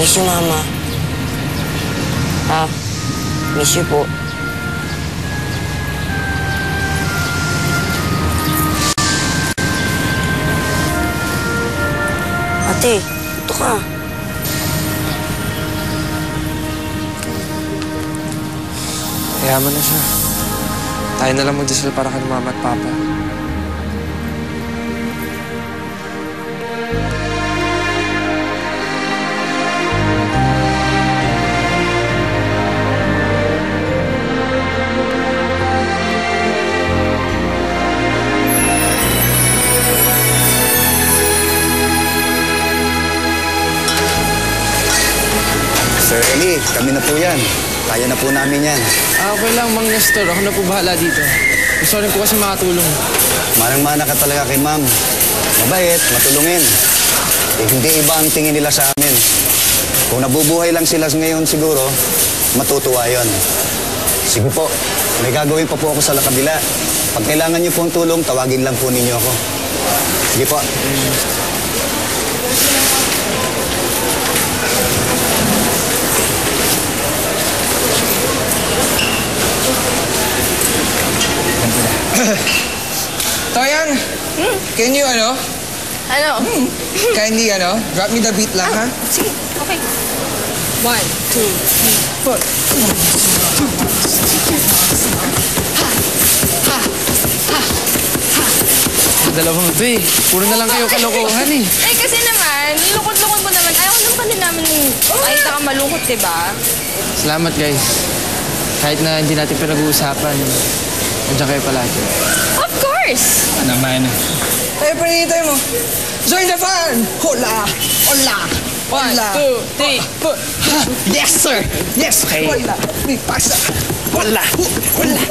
Miss you, Mama. Ha? Miss you po. Ate, ito ka. Kaya mo na siya. Tayo na lang magdasal para kay Mama at Papa. Sir Eli, kami na po yan. Kaya na po namin yan. Okay lang, Mang Nestor. Ako na po bahala dito. Gusto rin po kasi makatulong. Manang-mana ka talaga kay ma'am. Mabait, matulungin. Eh, hindi iba ang tingin nila sa amin. Kung nabubuhay lang sila ngayon siguro, matutuwa yon. Sige po, may gagawin pa po ako sa kabila. Pag kailangan niyo po ang tulong, tawagin lang po ninyo ako. Sige po. Toyang, can you Ano? kindly drop me the beat lang, ha? Sige, okay. 1, 2, 3, 4. Dalawang ito eh. Puro na lang kayo kalokohan eh. Eh, kasi naman, lukot-lukot mo naman. Ayaw naman pa din namin makita ka malungkot, diba? Salamat, guys. Kahit na hindi natin pinag-uusapan, nandiyan kayo palagi. Of course! Ano naman? Tayo pa hinihintay mo. Join the fun! Hola! Hola! 1, 2, 3. Yes, sir! Yes! Okay. Hola! May pasa! Wala! Wala!